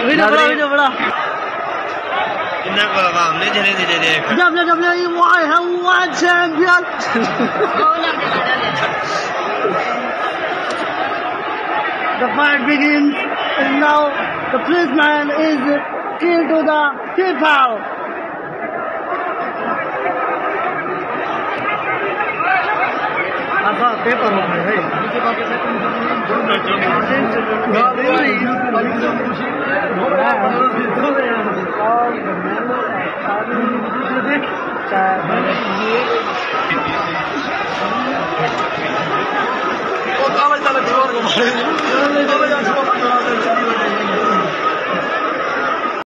Video बड़ा इनको हमने चले दे दे जब ये वाह champion The fight begins and now the policeman is killed to the people. अब पेपर हो गए भाई वो काला चला